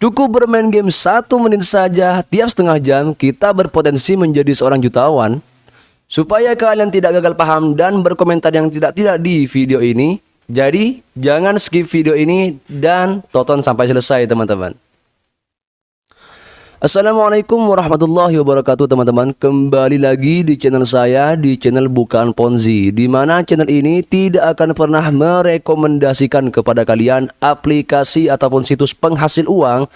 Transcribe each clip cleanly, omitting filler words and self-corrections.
Cukup bermain game 1 menit saja tiap setengah jam, kita berpotensi menjadi seorang jutawan. Supaya kalian tidak gagal paham dan berkomentar yang tidak-tidak di video ini, jadi jangan skip video ini dan tonton sampai selesai teman-teman. Assalamualaikum warahmatullahi wabarakatuh teman-teman. Kembali lagi di channel saya, di channel Bukaan Ponzi, di mana channel ini tidak akan pernah merekomendasikan kepada kalian aplikasi ataupun situs penghasil uang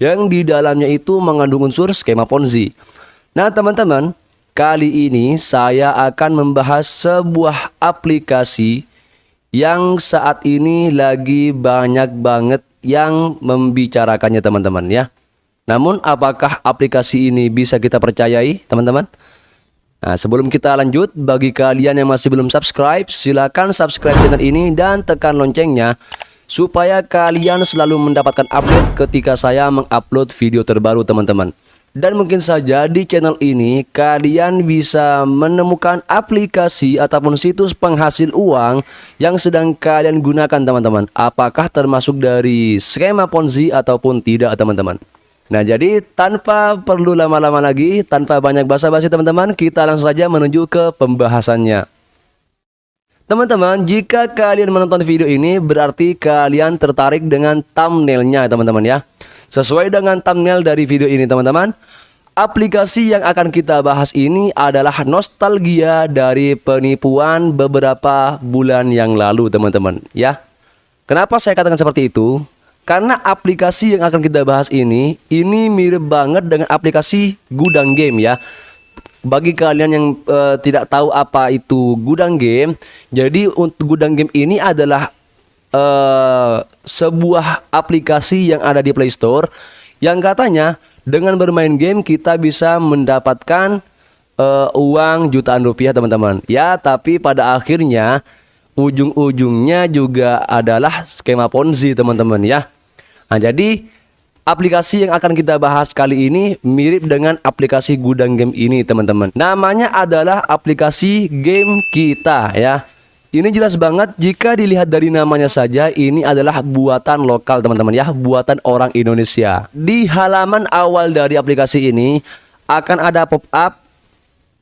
yang di dalamnya itu mengandung unsur skema Ponzi. Nah teman-teman, kali ini saya akan membahas sebuah aplikasi yang saat ini lagi banyak banget yang membicarakannya teman-teman ya. Namun apakah aplikasi ini bisa kita percayai teman-teman? Nah, sebelum kita lanjut, bagi kalian yang masih belum subscribe, silakan subscribe channel ini dan tekan loncengnya supaya kalian selalu mendapatkan update ketika saya mengupload video terbaru teman-teman. Dan mungkin saja di channel ini kalian bisa menemukan aplikasi ataupun situs penghasil uang yang sedang kalian gunakan teman-teman. Apakah termasuk dari skema Ponzi ataupun tidak teman-teman? Nah jadi tanpa perlu lama-lama lagi, tanpa banyak basa-basi teman-teman, kita langsung saja menuju ke pembahasannya. Teman-teman, jika kalian menonton video ini berarti kalian tertarik dengan thumbnailnya teman-teman ya. Sesuai dengan thumbnail dari video ini teman-teman, aplikasi yang akan kita bahas ini adalah nostalgia dari penipuan beberapa bulan yang lalu teman-teman ya. Kenapa saya katakan seperti itu? Karena aplikasi yang akan kita bahas ini mirip banget dengan aplikasi gudang game ya. Bagi kalian yang tidak tahu apa itu gudang game, jadi untuk gudang game ini adalah sebuah aplikasi yang ada di Play Store yang katanya dengan bermain game kita bisa mendapatkan uang jutaan rupiah teman-teman. Ya, tapi pada akhirnya ujung-ujungnya juga adalah skema Ponzi teman-teman ya. Nah jadi aplikasi yang akan kita bahas kali ini mirip dengan aplikasi gudang game ini teman-teman. Namanya adalah aplikasi Game Kita ya. Ini jelas banget jika dilihat dari namanya saja, ini adalah buatan lokal teman-teman ya, buatan orang Indonesia. Di halaman awal dari aplikasi ini akan ada pop-up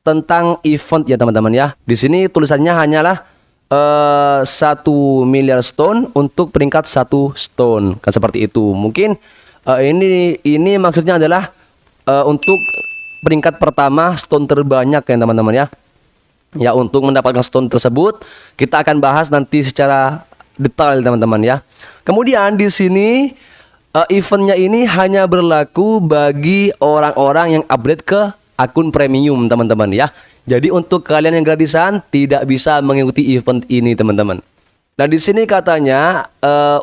tentang event ya teman-teman ya. Di sini tulisannya hanyalah 1 miliar stone untuk peringkat 1 stone kan seperti itu. Mungkin ini maksudnya adalah untuk peringkat pertama stone terbanyak ya teman-teman ya. Ya, untuk mendapatkan stone tersebut kita akan bahas nanti secara detail teman-teman ya. Kemudian di sini eventnya ini hanya berlaku bagi orang-orang yang upgrade ke akun premium teman-teman ya. Jadi untuk kalian yang gratisan tidak bisa mengikuti event ini teman-teman. Nah di sini katanya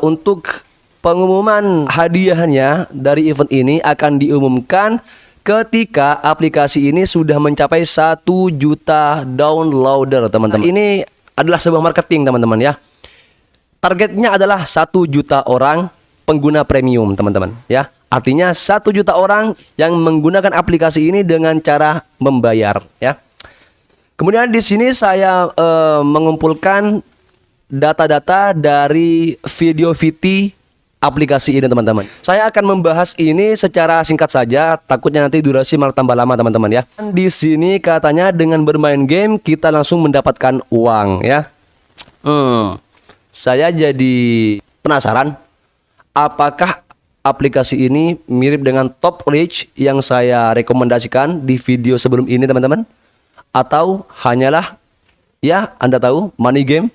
untuk pengumuman hadiahnya dari event ini akan diumumkan ketika aplikasi ini sudah mencapai 1 juta downloader teman-teman. Ini adalah sebuah marketing teman-teman ya. Targetnya adalah 1 juta orang pengguna premium teman-teman ya. Artinya 1 juta orang yang menggunakan aplikasi ini dengan cara membayar ya. Kemudian di sini saya mengumpulkan data-data dari video VT aplikasi ini teman-teman. Saya akan membahas ini secara singkat saja, takutnya nanti durasi malah tambah lama teman-teman ya. Di sini katanya dengan bermain game kita langsung mendapatkan uang ya. Saya jadi penasaran apakah aplikasi ini mirip dengan Top Rich yang saya rekomendasikan di video sebelum ini teman-teman, atau hanyalah ya Anda tahu money game.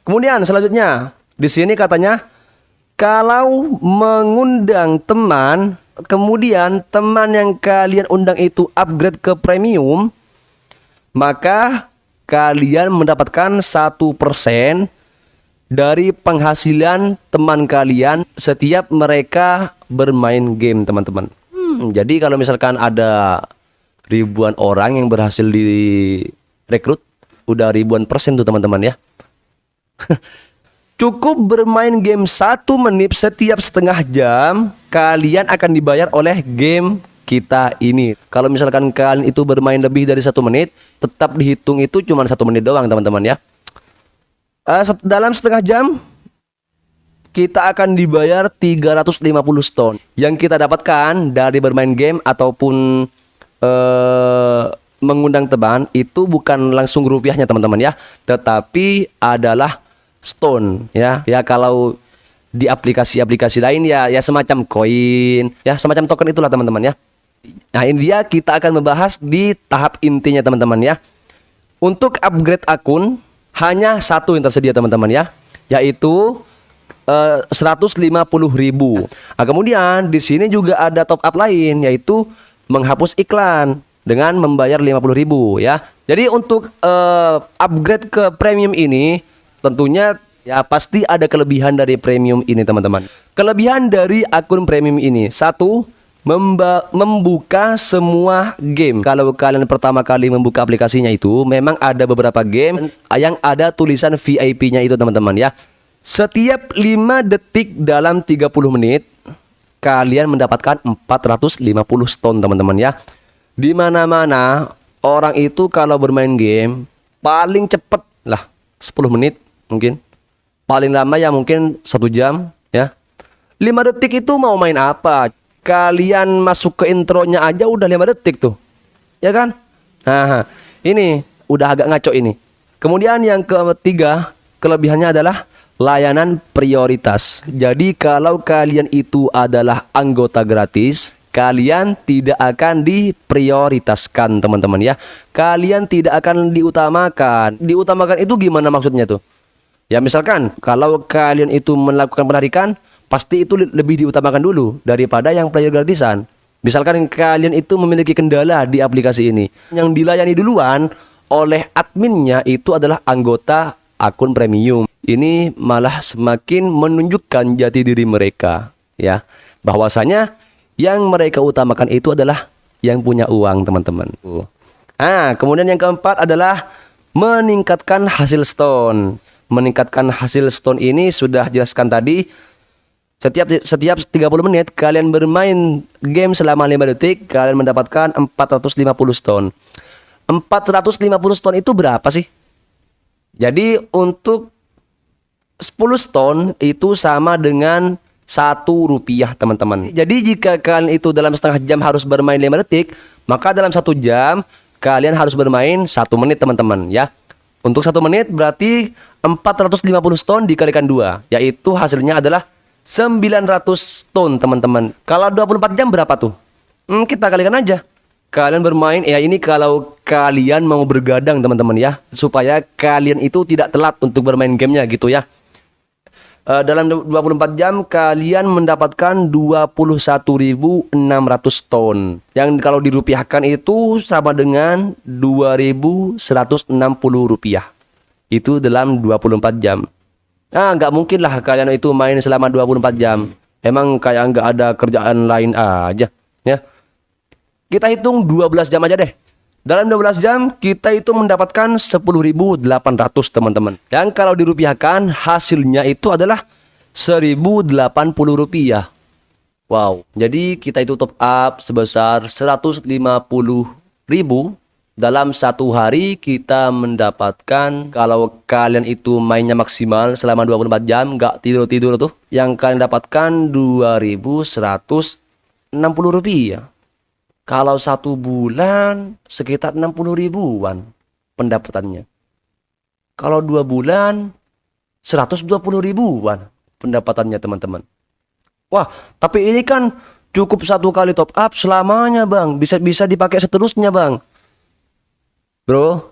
Kemudian selanjutnya di sini katanya kalau mengundang teman, kemudian teman yang kalian undang itu upgrade ke premium, maka kalian mendapatkan 1% dari penghasilan teman kalian setiap mereka bermain game teman-teman. Jadi kalau misalkan ada ribuan orang yang berhasil direkrut, udah ribuan persen tuh teman-teman ya. Cukup bermain game 1 menit setiap setengah jam, kalian akan dibayar oleh game kita ini. Kalau misalkan kalian itu bermain lebih dari 1 menit, tetap dihitung itu cuma 1 menit doang teman-teman ya. Dalam setengah jam kita akan dibayar 350 stone yang kita dapatkan dari bermain game ataupun mengundang teman. Itu bukan langsung rupiahnya teman-teman ya, tetapi adalah stone ya. Ya kalau di aplikasi-aplikasi lain ya semacam koin ya, semacam token itulah teman-teman ya. Nah ini dia, kita akan membahas di tahap intinya teman-teman ya. Untuk upgrade akun hanya satu yang tersedia teman-teman ya, yaitu 150.000. Nah, kemudian di sini juga ada top up lain, yaitu menghapus iklan dengan membayar 50.000 ya. Jadi untuk upgrade ke premium ini tentunya ya pasti ada kelebihan dari premium ini teman-teman. Kelebihan dari akun premium ini, satu, membuka semua game. Kalau kalian pertama kali membuka aplikasinya itu memang ada beberapa game yang ada tulisan VIP-nya itu teman-teman ya. Setiap 5 detik dalam 30 menit kalian mendapatkan 450 stone teman-teman ya. Di mana-mana orang itu kalau bermain game paling cepet lah 10 menit mungkin. Paling lama ya mungkin 1 jam ya. 5 detik itu mau main apa? Kalian masuk ke intronya aja udah 5 detik tuh, ya kan? Nah, ini udah agak ngaco ini. Kemudian yang ketiga, kelebihannya adalah layanan prioritas. Jadi kalau kalian itu adalah anggota gratis, kalian tidak akan diprioritaskan teman-teman ya. Kalian tidak akan diutamakan. Diutamakan itu gimana maksudnya tuh? Ya misalkan kalau kalian itu melakukan penarikan, pasti itu lebih diutamakan dulu daripada yang player gratisan. Misalkan kalian itu memiliki kendala di aplikasi ini, yang dilayani duluan oleh adminnya itu adalah anggota akun premium. Ini malah semakin menunjukkan jati diri mereka ya, bahwasanya yang mereka utamakan itu adalah yang punya uang teman-teman. Kemudian yang keempat adalah meningkatkan hasil stone. Meningkatkan hasil stone ini sudah jelaskan tadi. Setiap 30 menit kalian bermain game selama 5 detik, kalian mendapatkan 450 stone. 450 stone itu berapa sih? Jadi untuk 10 stone itu sama dengan 1 rupiah teman-teman. Jadi jika kalian itu dalam setengah jam harus bermain 5 detik, maka dalam 1 jam kalian harus bermain 1 menit teman-teman ya. Untuk 1 menit berarti 450 stone dikalikan 2, yaitu hasilnya adalah 900 stone teman-teman. Kalau 24 jam berapa tuh? Kita kalikan aja. Kalian bermain ya, ini kalau kalian mau bergadang teman-teman ya, supaya kalian itu tidak telat untuk bermain gamenya gitu ya. Dalam 24 jam kalian mendapatkan 21.600 stone, yang kalau dirupiahkan itu sama dengan 2.160 rupiah. Itu dalam 24 jam. Nggak mungkin lah kalian itu main selama 24 jam. Emang kayak nggak ada kerjaan lain aja ya. Kita hitung 12 jam aja deh. Dalam 12 jam kita itu mendapatkan 10.800 teman-teman. Dan kalau dirupiahkan hasilnya itu adalah 1.080 rupiah. Wow. Jadi kita itu top up sebesar 150.000. Dalam 1 hari kita mendapatkan, kalau kalian itu mainnya maksimal selama 24 jam, nggak tidur-tidur tuh, yang kalian dapatkan 2.160 rupiah. Kalau 1 bulan sekitar 60 ribuan pendapatannya. Kalau 2 bulan 120 ribuan pendapatannya teman-teman. Wah, tapi ini kan cukup 1 kali top up selamanya bang. Bisa dipakai seterusnya bang. Bro,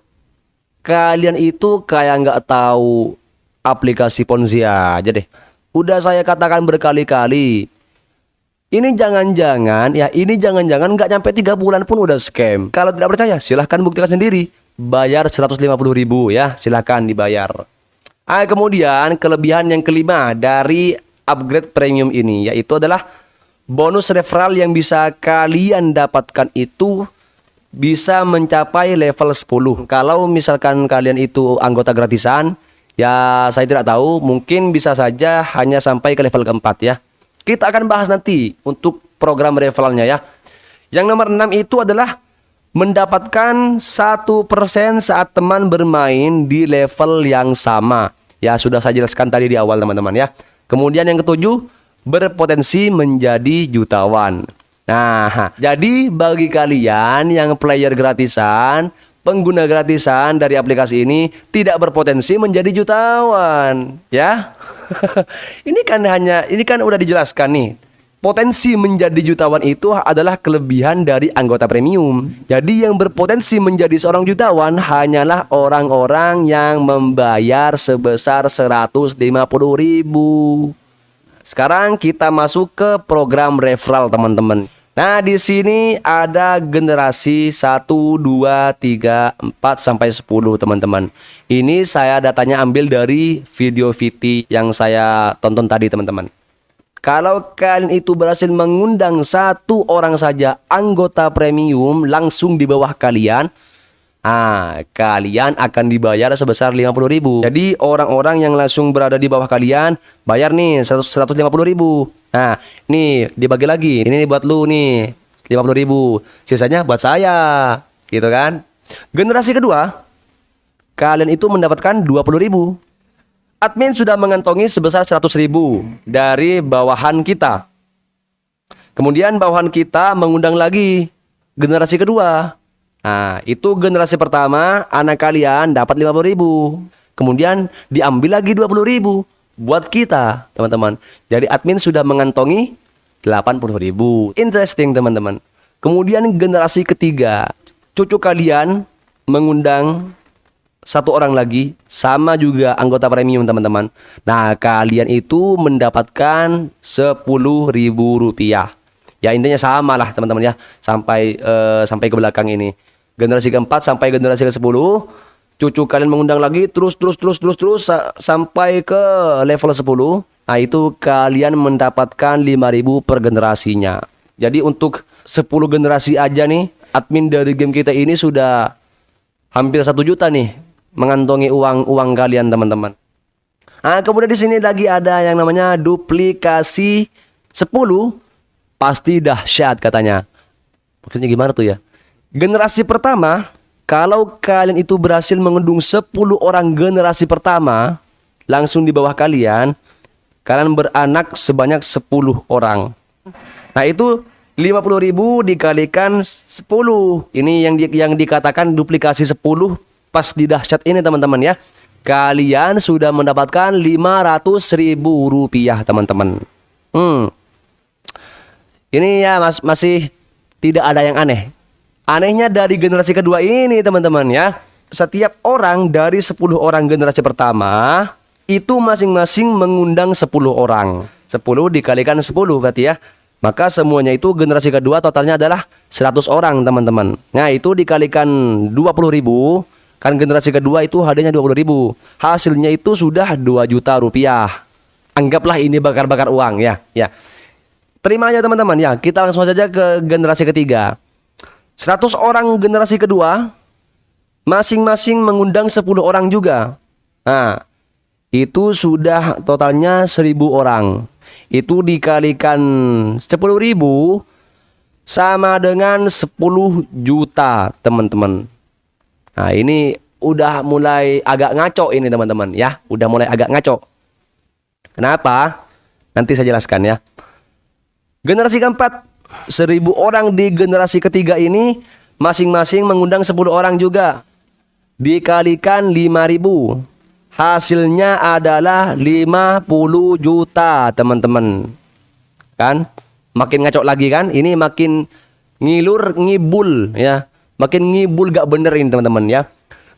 kalian itu kayak nggak tahu aplikasi Ponzi aja deh. Udah saya katakan berkali-kali. Ini jangan-jangan nggak nyampe 3 bulan pun udah scam. Kalau tidak percaya, silahkan buktikan sendiri. Bayar 150.000 ya, silahkan dibayar. Kemudian kelebihan yang kelima dari upgrade premium ini, yaitu adalah bonus referral yang bisa kalian dapatkan itu bisa mencapai level 10. Kalau misalkan kalian itu anggota gratisan, ya saya tidak tahu, mungkin bisa saja hanya sampai ke level keempat ya. Kita akan bahas nanti untuk program referralnya ya. Yang nomor 6 itu adalah mendapatkan 1% saat teman bermain di level yang sama. Ya sudah saya jelaskan tadi di awal teman-teman ya. Kemudian yang ketujuh, berpotensi menjadi jutawan. Nah, jadi bagi kalian yang player gratisan, pengguna gratisan dari aplikasi ini tidak berpotensi menjadi jutawan, ya. Ini kan udah dijelaskan nih. Potensi menjadi jutawan itu adalah kelebihan dari anggota premium. Jadi yang berpotensi menjadi seorang jutawan hanyalah orang-orang yang membayar sebesar 150.000. Sekarang kita masuk ke program referral, teman-teman. Nah, di sini ada generasi 1, 2, 3, 4 sampai 10, teman-teman. Ini saya datanya ambil dari video VT yang saya tonton tadi, teman-teman. Kalau kalian itu berhasil mengundang 1 orang saja anggota premium langsung di bawah kalian, kalian akan dibayar sebesar 50.000. Jadi orang-orang yang langsung berada di bawah kalian bayar nih 150.000. Nah, nih dibagi lagi. Ini buat lu nih 50.000. Sisanya buat saya, gitu kan? Generasi kedua, kalian itu mendapatkan 20.000. Admin sudah mengantongi sebesar 100.000 dari bawahan kita. Kemudian bawahan kita mengundang lagi generasi kedua. Nah, itu generasi pertama, anak kalian dapat 50.000. Kemudian diambil lagi 20.000 buat kita, teman-teman. Jadi admin sudah mengantongi 80.000. Interesting, teman-teman. Kemudian generasi ketiga, cucu kalian mengundang 1 orang lagi, sama juga anggota premium, teman-teman. Nah, kalian itu mendapatkan 10.000 rupiah. Ya, intinya sama lah, teman-teman ya. Sampai ke belakang ini. Generasi keempat sampai generasi ke-10, cucu kalian mengundang lagi terus sampai ke level 10. Nah, itu kalian mendapatkan 5.000 per generasinya. Jadi untuk 10 generasi aja nih, admin dari game kita ini sudah hampir 1 juta nih mengantongi uang kalian, teman-teman. Nah, kemudian di sini lagi ada yang namanya duplikasi 10, pasti dahsyat katanya. Maksudnya gimana tuh ya? Generasi pertama, kalau kalian itu berhasil mengundang 10 orang generasi pertama langsung di bawah kalian, kalian beranak sebanyak 10 orang. Nah, itu 50.000 dikalikan 10. Ini yang dikatakan duplikasi 10 pas di dahsyat ini, teman-teman ya. Kalian sudah mendapatkan 500.000 rupiah, teman-teman. Ini ya masih tidak ada yang aneh. Anehnya dari generasi kedua ini, teman-teman ya. Setiap orang dari 10 orang generasi pertama itu masing-masing mengundang 10 orang. 10 dikalikan 10 berarti ya. Maka semuanya itu generasi kedua totalnya adalah 100 orang, teman-teman. Nah, itu dikalikan 20.000. Kan generasi kedua itu hadiahnya 20.000. Hasilnya itu sudah 2 juta rupiah. Anggaplah ini bakar-bakar uang ya. Ya. Terima aja, teman-teman ya. Kita langsung saja ke generasi ketiga. 100 orang generasi kedua masing-masing mengundang 10 orang juga. Nah, itu sudah totalnya 1.000 orang. Itu dikalikan 10.000 sama dengan 10 juta, teman-teman. Nah, ini udah mulai agak ngaco ini, teman-teman ya. Udah mulai agak ngaco. Kenapa? Nanti saya jelaskan ya. Generasi keempat, 1.000 orang di generasi ketiga ini masing-masing mengundang 10 orang juga. Dikalikan 5.000. Hasilnya adalah 50 juta, teman-teman. Kan? Makin ngaco lagi kan? Ini makin ngibul ya. Makin ngibul gak bener ini, teman-teman ya.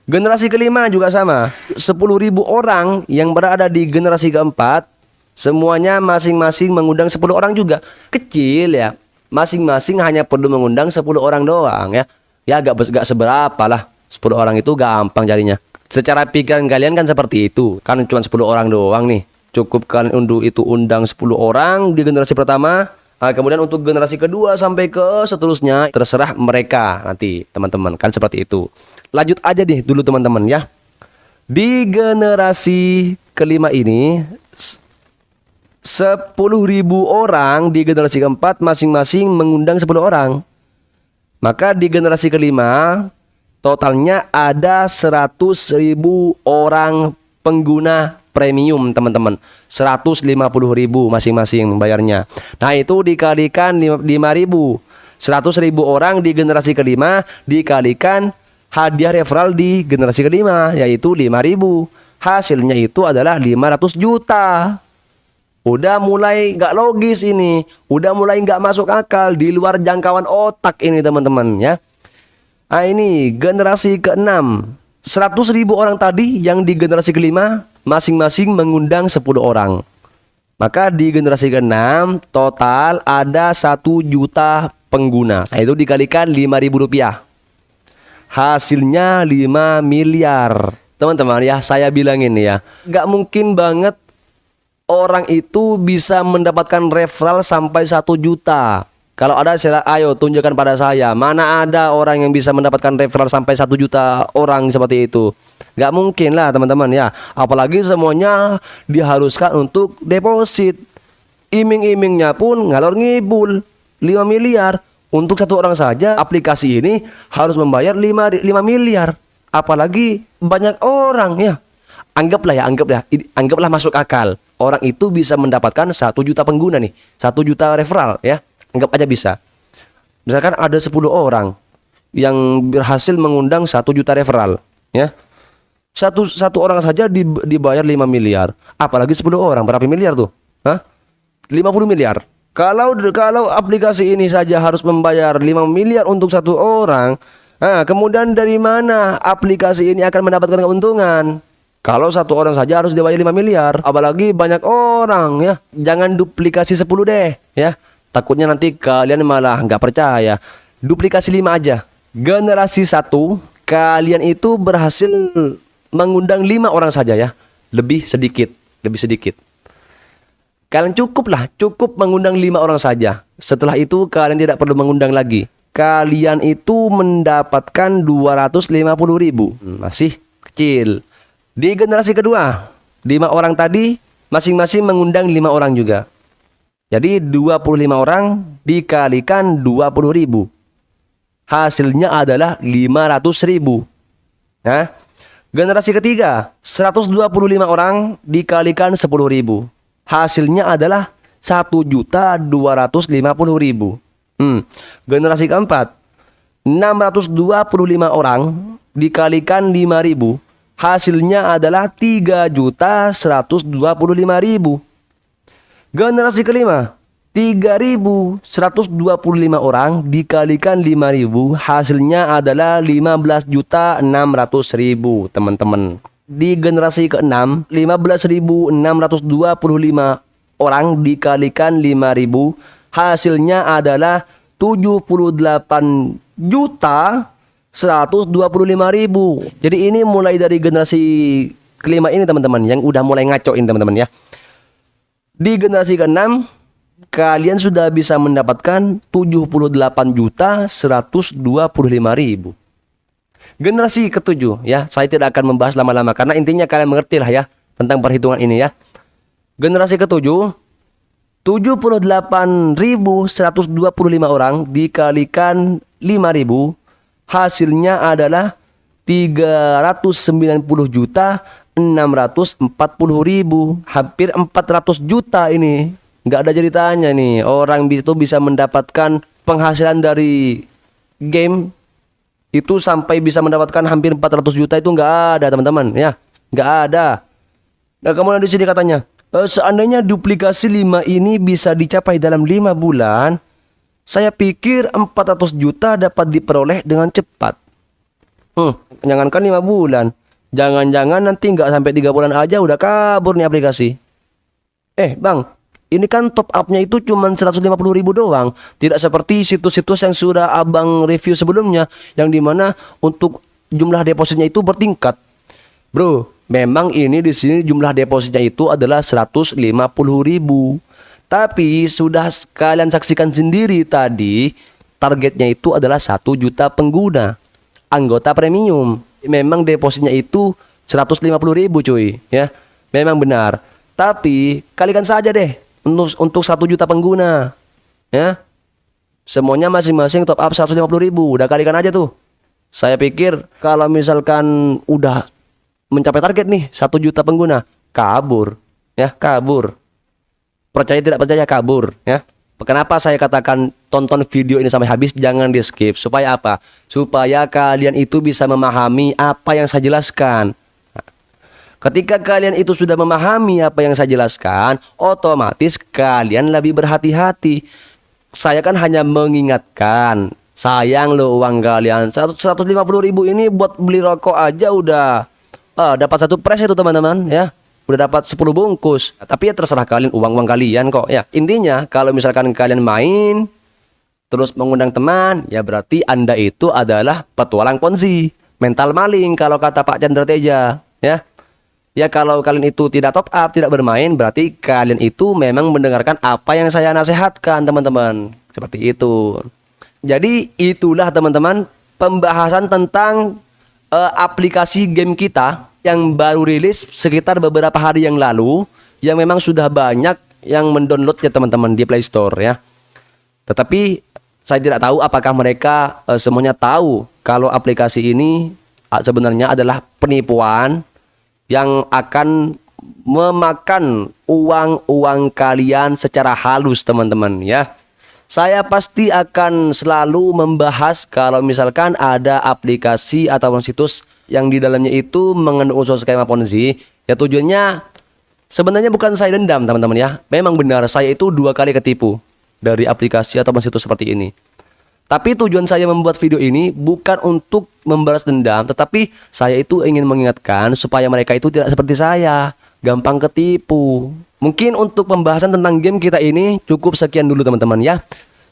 Generasi kelima juga sama. 10.000 orang yang berada di generasi keempat, semuanya masing-masing mengundang 10 orang juga. Kecil ya. Masing-masing hanya perlu mengundang 10 orang doang ya. Ya gak seberapa lah. 10 orang itu gampang jadinya. Secara pikiran kalian kan seperti itu. Kan cuma 10 orang doang nih. Cukup kalian undang 10 orang di generasi pertama. Nah, kemudian untuk generasi kedua sampai ke seterusnya terserah mereka nanti, teman-teman. Kan seperti itu. Lanjut aja deh dulu, teman-teman ya. Di generasi kelima ini 10.000 orang di generasi keempat masing-masing mengundang 10 orang. Maka di generasi kelima totalnya ada 100.000 orang pengguna premium teman-teman. 150.000 masing-masing bayarnya. Nah itu dikalikan 5.000. 100.000 orang di generasi kelima dikalikan hadiah referral di generasi kelima, yaitu 5.000. Hasilnya itu adalah 500 juta. Udah mulai nggak logis ini. Udah mulai nggak masuk akal, di luar jangkauan otak ini teman-teman ya. Nah ini generasi ke-6. 100.000 orang tadi yang di generasi kelima masing-masing mengundang 10 orang. Maka di generasi ke-6 total ada 1 juta pengguna. Nah itu dikalikan 5.000 rupiah. Hasilnya 5 miliar. Teman-teman ya, saya bilang ini ya, nggak mungkin banget orang itu bisa mendapatkan referral sampai 1 juta. Kalau ada, ayo tunjukkan pada saya. Mana ada orang yang bisa mendapatkan referral sampai 1 juta orang seperti itu. Nggak mungkin lah teman-teman ya. Apalagi semuanya diharuskan untuk deposit. Iming-imingnya pun ngalor ngibul 5 miliar. Untuk 1 orang saja aplikasi ini harus membayar 5 miliar. Apalagi banyak orang ya. Anggaplah masuk akal. Orang itu bisa mendapatkan 1 juta pengguna nih. 1 juta referral ya. Anggap aja bisa. Misalkan ada 10 orang yang berhasil mengundang 1 juta referral ya. Satu orang saja dibayar 5 miliar. Apalagi 10 orang, berapa miliar tuh? Hah? 50 miliar. Kalau aplikasi ini saja harus membayar 5 miliar untuk 1 orang, nah, kemudian dari mana aplikasi ini akan mendapatkan keuntungan? Kalau 1 orang saja harus dibayar 5 miliar, apalagi banyak orang ya. Jangan duplikasi 10 deh ya. Takutnya nanti kalian malah nggak percaya. Duplikasi 5 aja. Generasi 1, kalian itu berhasil mengundang 5 orang saja ya. Lebih sedikit. Kalian cukup mengundang 5 orang saja. Setelah itu kalian tidak perlu mengundang lagi. Kalian itu mendapatkan 250.000. Masih kecil. Di generasi kedua, 5 orang tadi masing-masing mengundang 5 orang juga. Jadi 25 orang dikalikan 20.000. Hasilnya adalah 500.000. Nah, generasi ketiga, 125 orang dikalikan 10.000. Hasilnya adalah 1.250.000. Generasi keempat, 625 orang dikalikan 5.000. Hasilnya adalah 3.125.000. Generasi kelima, 3.125 orang dikalikan 5.000, hasilnya adalah 15.600.000 teman-teman. Di generasi ke-6, 15.625 orang dikalikan 5.000, hasilnya adalah 78.125.000. Jadi ini mulai dari generasi kelima ini teman-teman, yang udah mulai ngacoin teman-teman ya. Di generasi ke-6 kalian sudah bisa mendapatkan 78.125.000. Generasi ke-7 ya, saya tidak akan membahas lama-lama karena intinya kalian mengerti lah ya tentang perhitungan ini ya. Generasi ke-7, 78.125 orang dikalikan 5.000, hasilnya adalah 390.640.000, hampir 400 juta ini. Nggak ada ceritanya nih, orang itu bisa mendapatkan penghasilan dari game itu sampai bisa mendapatkan hampir 400 juta itu nggak ada teman-teman ya, nggak ada. Nah kemudian di sini katanya, seandainya duplikasi 5 ini bisa dicapai dalam 5 bulan, saya pikir 400 juta dapat diperoleh dengan cepat. Jangankan 5 bulan, jangan-jangan nanti nggak sampai 3 bulan aja udah kabur nih aplikasi. Bang, ini kan top up-nya itu cuma 150.000 doang. Tidak seperti situs-situs yang sudah abang review sebelumnya, yang dimana untuk jumlah depositnya itu bertingkat. Bro, memang ini di sini jumlah depositnya itu adalah 150.000. Tapi sudah kalian saksikan sendiri tadi, targetnya itu adalah 1 juta pengguna anggota premium. Memang depositnya itu 150.000 cuy ya. Memang benar. Tapi kalikan saja deh untuk 1 juta pengguna ya. Semuanya masing-masing top up 150.000. Udah kalikan aja tuh. Saya pikir kalau misalkan udah mencapai target nih 1 juta pengguna, kabur, ya, kabur. Percaya tidak percaya kabur, ya. Kenapa saya katakan tonton video ini sampai habis, jangan di skip. Supaya apa? Supaya kalian itu bisa memahami apa yang saya jelaskan. Ketika kalian itu sudah memahami apa yang saya jelaskan, otomatis kalian lebih berhati-hati. Saya kan hanya mengingatkan. Sayang loh uang kalian. 150.000 ini buat beli rokok aja udah dapat 1 pres itu teman-teman, ya. Udah dapat 10 bungkus. Tapi ya terserah kalian, uang kalian kok, ya. Intinya kalau misalkan kalian main terus mengundang teman, ya berarti Anda itu adalah petualang ponzi, mental maling kalau kata Pak Chandra Teja, ya. Ya kalau kalian itu tidak top up, tidak bermain, berarti kalian itu memang mendengarkan apa yang saya nasihatkan, teman-teman. Seperti itu. Jadi itulah teman-teman pembahasan tentang aplikasi game kita yang baru rilis sekitar beberapa hari yang lalu, yang memang sudah banyak yang mendownloadnya teman-teman di Play Store, ya. Tetapi saya tidak tahu apakah mereka semuanya tahu kalau aplikasi ini sebenarnya adalah penipuan yang akan memakan uang kalian secara halus, teman-teman, ya. Saya pasti akan selalu membahas kalau misalkan ada aplikasi atau situs yang di dalamnya itu mengandung unsur skema Ponzi, ya tujuannya sebenarnya bukan saya dendam, teman-teman, ya. Memang benar saya itu 2 kali ketipu dari aplikasi atau situs seperti ini. Tapi tujuan saya membuat video ini bukan untuk membalas dendam, tetapi saya itu ingin mengingatkan supaya mereka itu tidak seperti saya, gampang ketipu. Mungkin untuk pembahasan tentang game kita ini cukup sekian dulu, teman-teman, ya.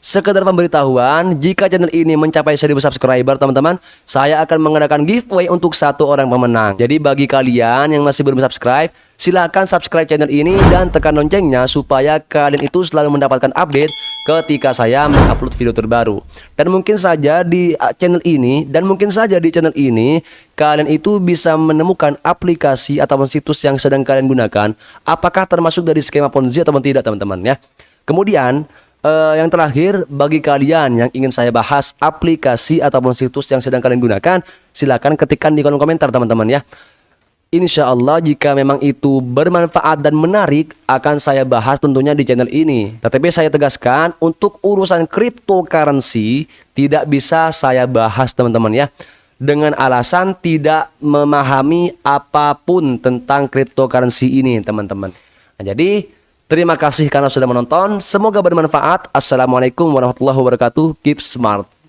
Sekedar pemberitahuan, jika channel ini mencapai 1000 subscriber, teman-teman, saya akan mengadakan giveaway untuk 1 orang pemenang. Jadi bagi kalian yang masih belum subscribe, silahkan subscribe channel ini dan tekan loncengnya supaya kalian itu selalu mendapatkan update ketika saya mengupload video terbaru. Dan mungkin saja di channel ini kalian itu bisa menemukan aplikasi atau situs yang sedang kalian gunakan, apakah termasuk dari skema Ponzi atau tidak, teman-teman, ya. Kemudian yang terakhir, bagi kalian yang ingin saya bahas aplikasi ataupun situs yang sedang kalian gunakan, silakan ketikkan di kolom komentar, teman-teman, ya. Insya Allah jika memang itu bermanfaat dan menarik, akan saya bahas tentunya di channel ini. Tetapi saya tegaskan, untuk urusan cryptocurrency tidak bisa saya bahas, teman-teman, ya, dengan alasan tidak memahami apapun tentang cryptocurrency ini, teman-teman. Nah, jadi terima kasih karena sudah menonton. Semoga bermanfaat. Assalamualaikum warahmatullahi wabarakatuh. Keep smart.